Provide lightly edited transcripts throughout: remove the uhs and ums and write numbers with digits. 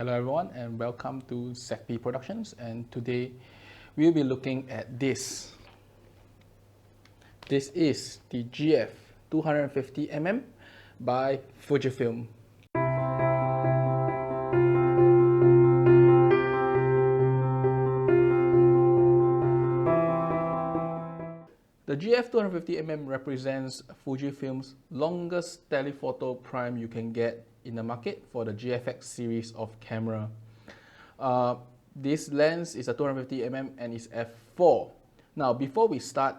Hello everyone and welcome to ZP Productions, and today we'll be looking at this. This is the GF 250mm by Fujifilm. The GF 250mm represents Fujifilm's longest telephoto prime you can get in the market for the GFX series of camera. This lens is a 250mm and is f4. Now, before we start,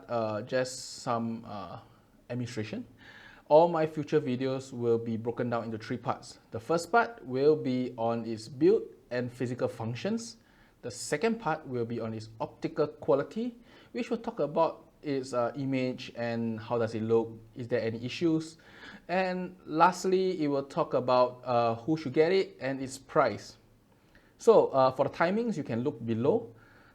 just some administration. All my future videos will be broken down into three parts. The first part will be on its build and physical functions. The second part will be on its optical quality, which will talk about its image and how does it look, is there any issues. And lastly, it will talk about who should get it and its price. So for the timings, you can look below.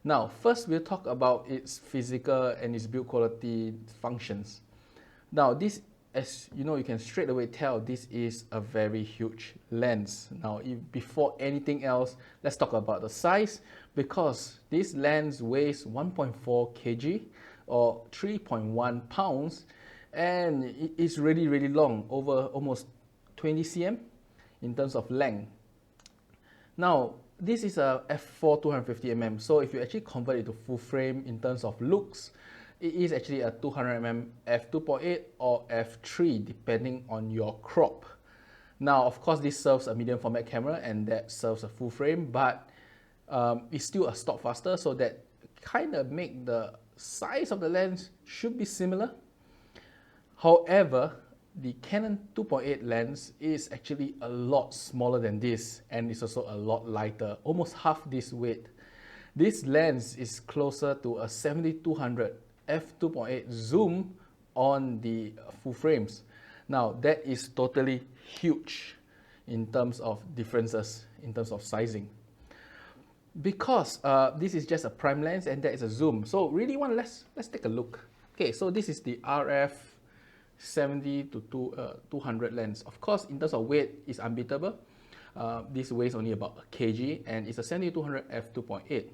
Now, first we'll talk about its physical and its build quality functions. Now, this, as you know, you can straight away tell this is a very huge lens. Now, before anything else, let's talk about the size, because this lens weighs 1.4 kg or 3.1 pounds, and it is really long, over almost 20 cm in terms of length. Now, this is a f4 250mm, so if you actually convert it to full frame in terms of looks, it is actually a 200mm f2.8 or f3 depending on your crop. Now, of course, this serves a medium format camera and that serves a full frame, but it's still a stop faster, so that kind of make the size of the lens should be similar. However, the Canon 2.8 lens is actually a lot smaller than this, and it's also a lot lighter, almost half this weight. This lens is closer to a 7200 f2.8 zoom on the full frames. Now, that is totally huge in terms of differences, in terms of sizing. Because this is just a prime lens and that is a zoom. So really let's take a look. Okay, so this is the RF 70 to 200 lens. Of course, in terms of weight, it's unbeatable. This weighs only about a kg and it's a 70-200 f2.8.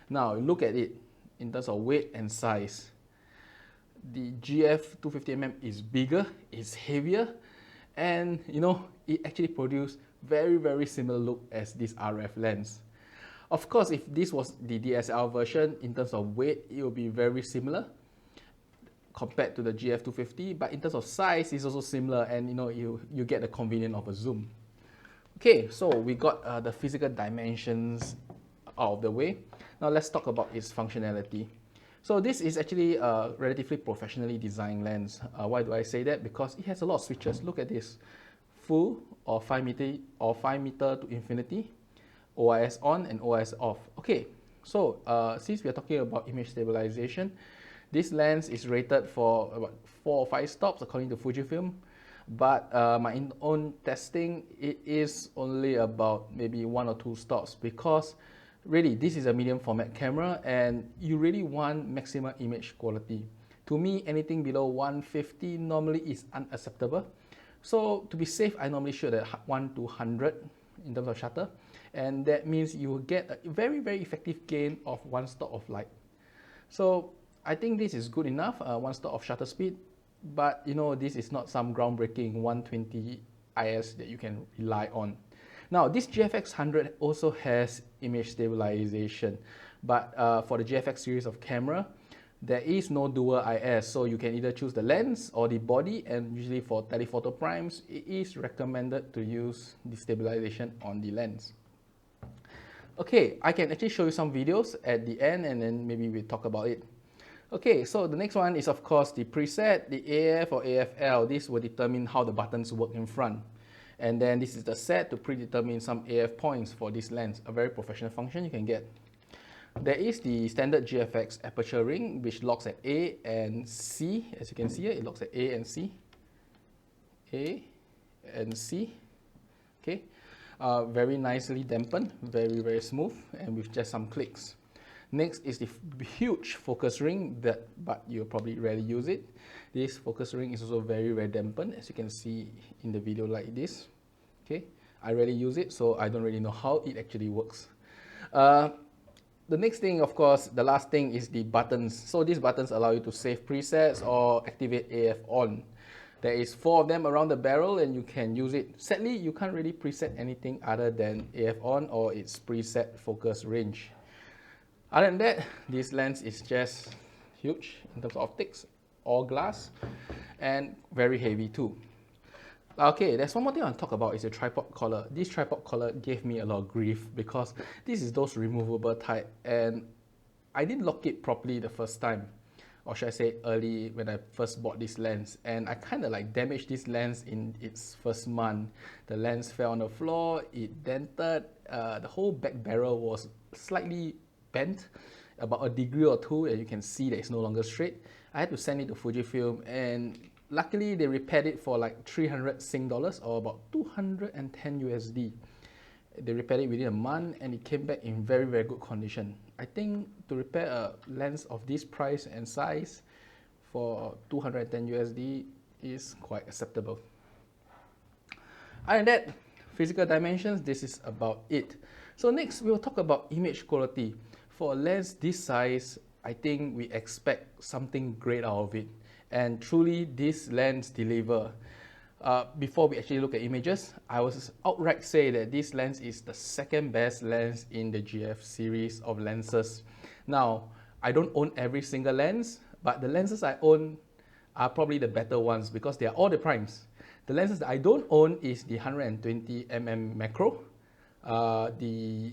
Now, look at it in terms of weight and size. The GF 250mm is bigger, it's heavier, and you know, it actually produces very similar look as this RF lens. Of course, if this was the DSLR version, in terms of weight, it will be very similar compared to the GF 250, but in terms of size, it's also similar, and you know, you get the convenience of a zoom. Okay, so we got the physical dimensions out of the way. Now let's talk about its functionality. So this is actually a relatively professionally designed lens. Why do I say that? Because it has a lot of switches. Look at this. Full or 5 meter to infinity, OIS on and OIS off. Okay, so since we are talking about image stabilization, this lens is rated for about 4 or 5 stops according to Fujifilm, but my own testing, it is only about maybe 1 or 2 stops, because really this is a medium format camera and you really want maximum image quality. To me, anything below 150 normally is unacceptable. So to be safe, I normally shoot at 1 to 100 in terms of shutter, and that means you will get a very effective gain of 1 stop of light. So I think this is good enough, 1 stop of shutter speed, but you know, this is not some groundbreaking 120 IS that you can rely on. Now, this GFX 100 also has image stabilization, but for the GFX series of camera, there is no dual IS, so you can either choose the lens or the body, and usually for telephoto primes, it is recommended to use the stabilization on the lens. Okay, I can actually show you some videos at the end and then maybe we talk about it. Okay, so the next one is of course the preset, the AF or AFL. This will determine how the buttons work in front. And then this is the set to predetermine some AF points for this lens, a very professional function you can get. There is the standard GFX aperture ring, which locks at A and C. As you can see here, it locks at A and C. A and C. Okay, very nicely dampened, very smooth, and with just some clicks. Next is the huge focus ring, but you'll probably rarely use it. This focus ring is also very dampened, as you can see in the video like this. Okay, I rarely use it, so I don't really know how it actually works. The next thing, of course, the last thing is the buttons. So these buttons allow you to save presets or activate AF on. There is 4 of them around the barrel and you can use it. Sadly, you can't really preset anything other than AF on or its preset focus range. Other than that, this lens is just huge in terms of optics, all glass, and very heavy too. Okay, there's one more thing I want to talk about is the tripod collar. This tripod collar gave me a lot of grief because this is those removable type and I didn't lock it properly the first time, or should I say early when I first bought this lens, and I kind of like damaged this lens in its first month. The lens fell on the floor, it dented, the whole back barrel was slightly bent about a degree or two, and you can see that it's no longer straight. I had to send it to Fujifilm, and luckily they repaired it for like 300 Sing dollars or about 210 USD. They repaired it within a month and it came back in very, very good condition. I think to repair a lens of this price and size for 210 USD is quite acceptable. Other than that, physical dimensions, this is about it. So next we'll talk about image quality. For a lens this size, I think we expect something great out of it. And truly this lens delivers. Before we actually look at images, I was outright say that this lens is the second best lens in the GF series of lenses. Now, I don't own every single lens, but the lenses I own are probably the better ones because they are all the primes. The lenses that I don't own is the 120mm macro, the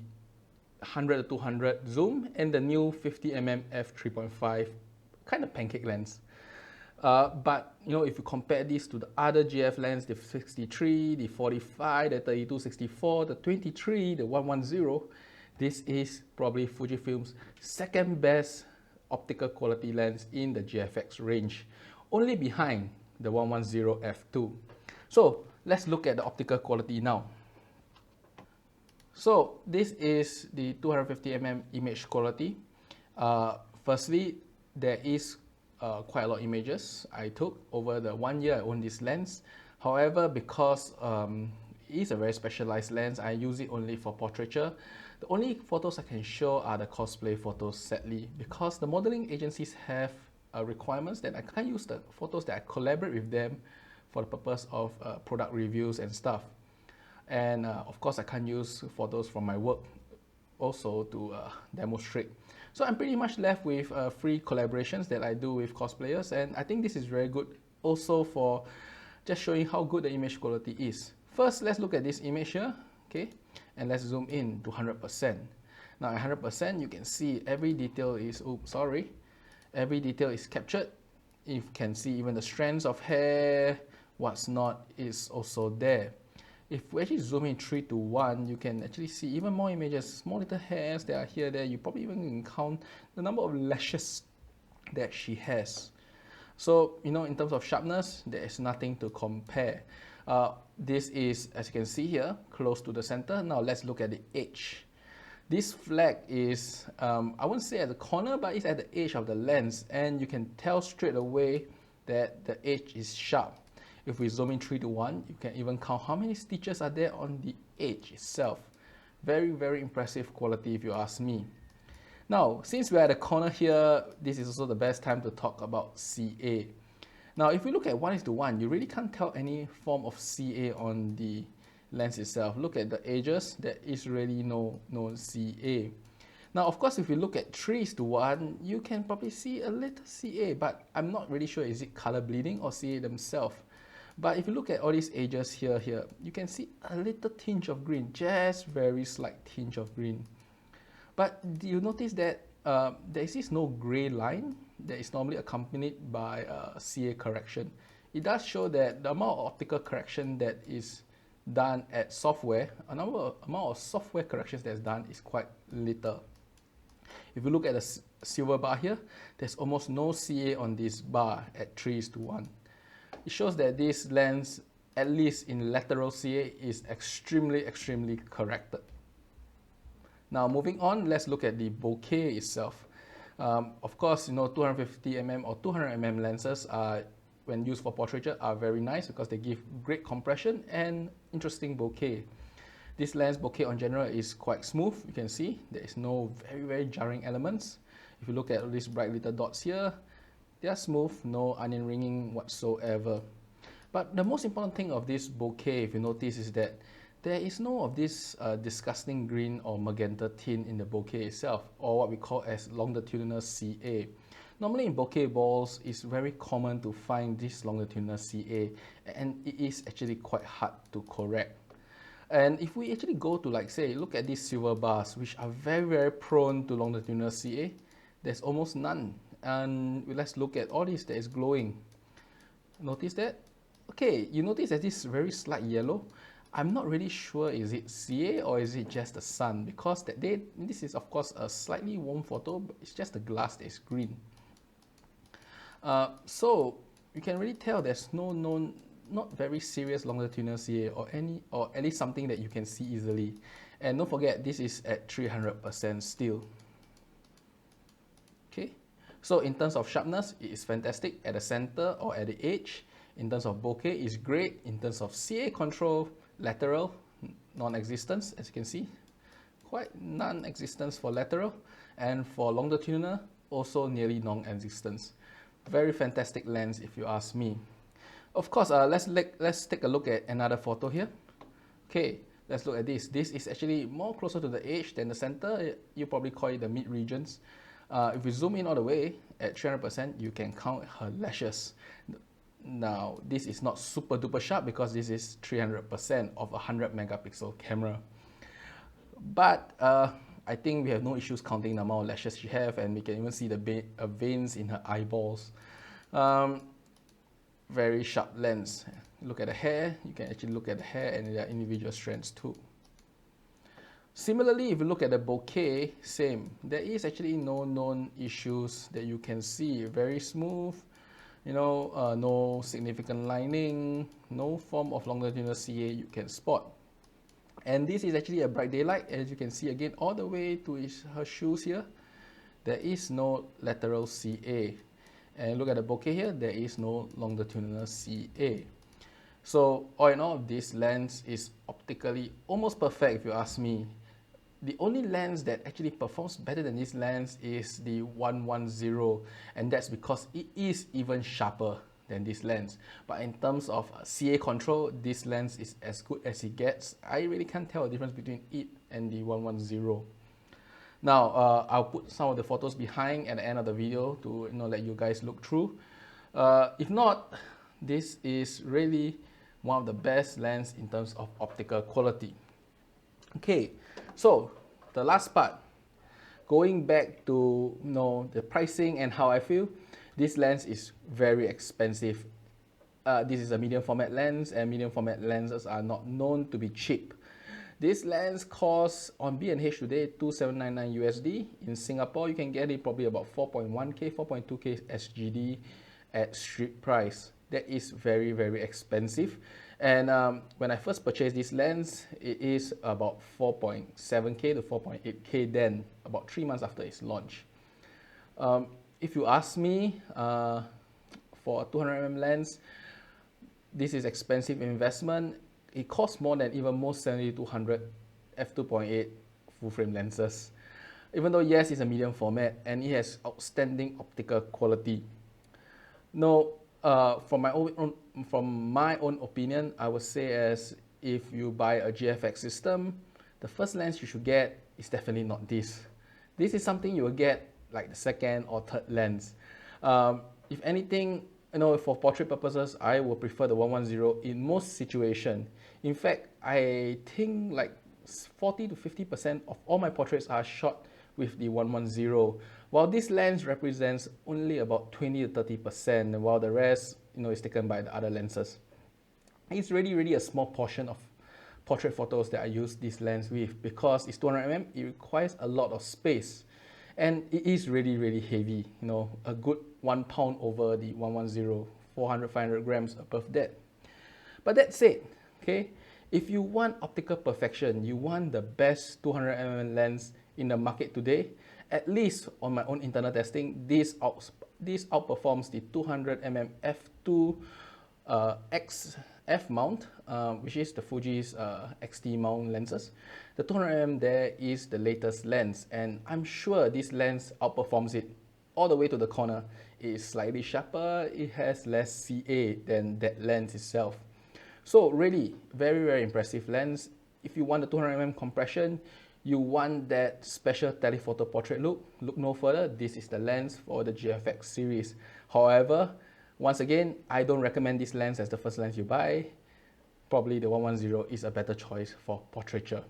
100 to 200 zoom, and the new 50mm f3.5 kind of pancake lens. But you know, if you compare this to the other GF lens, the 63, the 45, the 32-64, the 23, the 110, this is probably Fujifilm's second best optical quality lens in the GFX range, only behind the 110 f2. So let's look at the optical quality now. So this is the 250mm image quality. Firstly, there is quite a lot of images I took over the 1 year I own this lens. However, because it is a very specialized lens, I use it only for portraiture. The only photos I can show are the cosplay photos, sadly, because the modeling agencies have requirements that I can't use the photos that I collaborate with them for the purpose of product reviews and stuff. And of course, I can't use photos from my work also to demonstrate. So I'm pretty much left with free collaborations that I do with cosplayers, and I think this is very good also for just showing how good the image quality is. First, let's look at this image here, okay, and let's zoom in to 100%. Now at 100%, you can see every detail is, every detail is captured. You can see even the strands of hair, what's not is also there. If we actually zoom in 3 to 1, you can actually see even more images, small little hairs that are here, there. You probably even can count the number of lashes that she has. So, you know, in terms of sharpness, there is nothing to compare. This is, as you can see here, close to the center. Now let's look at the edge. This flag is, I won't say at the corner, but it's at the edge of the lens, and you can tell straight away that the edge is sharp. If we zoom in 3 to 1, you can even count how many stitches are there on the edge itself. Very, very impressive quality if you ask me. Now, since we're at the corner here, this is also the best time to talk about CA. Now, if we look at 1:1, you really can't tell any form of CA on the lens itself. Look at the edges, there is really no CA. Now, of course, if you look at 3:1, you can probably see a little CA, but I'm not really sure is it color bleeding or CA themselves. But if you look at all these edges here, you can see a little tinge of green, just very slight tinge of green. But do you notice that there is no gray line that is normally accompanied by CA correction? It does show that the amount of optical correction that is done at software, amount of software corrections that's done is quite little. If you look at the silver bar here, there's almost no CA on this bar at 3:1. It shows that this lens, at least in lateral CA, is extremely corrected. Now moving on, let's look at the bokeh itself. Of course, you know, 250mm or 200mm lenses are, when used for portraiture, are very nice because they give great compression and interesting bokeh. This lens bokeh on general is quite smooth. You can see there is no very jarring elements. If you look at all these bright little dots here, they are smooth, no onion ringing whatsoever. But the most important thing of this bokeh, if you notice, is that there is no of this disgusting green or magenta tint in the bokeh itself, or what we call as longitudinal CA. Normally in bokeh balls, it's very common to find this longitudinal CA, and it is actually quite hard to correct. And if we actually go to, like, say, look at these silver bars, which are very prone to longitudinal CA, there's almost none. And let's look at all this that is glowing. Notice that? Okay, you notice that this very slight yellow. I'm not really sure, is it CA or is it just the sun? Because this is of course a slightly warm photo, but it's just the glass that is green. So you can really tell there's no known, not very serious longitudinal CA or at least something that you can see easily. And don't forget, this is at 300% still. Okay, so in terms of sharpness, it is fantastic at the center or at the edge. In terms of bokeh, it's great. In terms of CA control, lateral, non-existence, as you can see. Quite non-existence for lateral. And for longitudinal, also nearly non-existence. Very fantastic lens if you ask me. Of course, let's take a look at another photo here. Okay, let's look at this. This is actually more closer to the edge than the center. You probably call it the mid regions. If you zoom in all the way at 300%, you can count her lashes. Now, this is not super duper sharp because this is 300% of a 100 megapixel camera. But I think we have no issues counting the amount of lashes she has, and we can even see the veins in her eyeballs. Very sharp lens. Look at the hair. You can actually look at the hair and their individual strands too. Similarly, if you look at the bokeh, same. There is actually no known issues that you can see. Very smooth, you know, no significant lining, no form of longitudinal CA you can spot. And this is actually a bright daylight, as you can see again, all the way to her shoes here. There is no lateral CA. And look at the bokeh here, there is no longitudinal CA. So all in all, this lens is optically almost perfect if you ask me. The only lens that actually performs better than this lens is the 110, and that's because it is even sharper than this lens. But in terms of CA control, this lens is as good as it gets. I really can't tell the difference between it and the 110. Now, I'll put some of the photos behind at the end of the video to let you guys look through. If not, this is really one of the best lenses in terms of optical quality. Okay, so the last part, going back to the pricing and how I feel, this lens is very expensive. This is a medium format lens, and medium format lenses are not known to be cheap. This lens costs on B&H today $2,799 USD. In Singapore, you can get it probably about 4.1K, 4.2K SGD at street price. That is very expensive. And when I first purchased this lens, it is about 4.7K to 4.8K then, about 3 months after its launch. If you ask me, for a 200mm lens, this is expensive investment. It costs more than even most 70-200 f2.8 full-frame lenses. Even though yes, it's a medium format and it has outstanding optical quality. Now, from my own opinion, I would say as if you buy a GFX system, the first lens you should get is definitely not this. This is something you will get like the second or third lens. If anything, for portrait purposes, I will prefer the 110 in most situations. In fact, I think like 40 to 50% of all my portraits are shot with the 110, while this lens represents only about 20 to 30%, while the rest, is taken by the other lenses. It's really a small portion of portrait photos that I use this lens with, because it's 200mm, it requires a lot of space. And it is really heavy, a good 1 pound over the 110, 400, 500 grams above that. But that said, okay, if you want optical perfection, you want the best 200mm lens in the market today, at least on my own internal testing, this outperforms the 200mm f2 F mount, which is the Fuji's XT mount lenses. The 200mm there is the latest lens, and I'm sure this lens outperforms it all the way to the corner. It is slightly sharper, it has less CA than that lens itself. So really, very impressive lens. If you want the 200mm compression, you want that special telephoto portrait look no further. This is the lens for the GFX series. However, once again, I don't recommend this lens as the first lens you buy. Probably the 110 is a better choice for portraiture.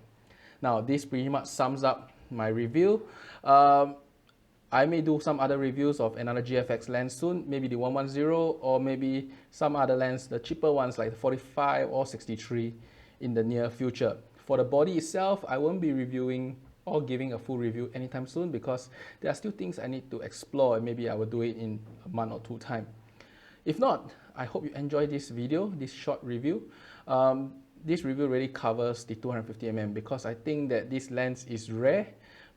Now, this pretty much sums up my review. I may do some other reviews of another GFX lens soon, maybe the 110 or maybe some other lens, the cheaper ones like the 45 or 63 in the near future. For the body itself, I won't be reviewing or giving a full review anytime soon because there are still things I need to explore, and maybe I will do it in a month or two time. If not, I hope you enjoyed this video, this short review. This review really covers the 250mm because I think that this lens is rare,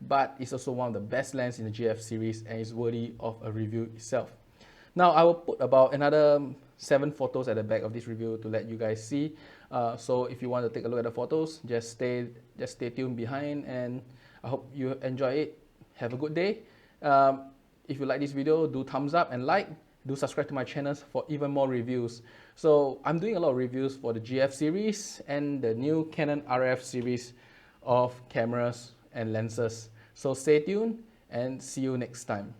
but it's also one of the best lenses in the GF series and is worthy of a review itself. Now, I will put about another 7 photos at the back of this review to let you guys see. So if you want to take a look at the photos, just stay tuned behind, and I hope you enjoy it. Have a good day. If you like this video, do thumbs up and like. Do subscribe to my channels for even more reviews. So I'm doing a lot of reviews for the GF series and the new Canon RF series of cameras and lenses. So stay tuned and see you next time.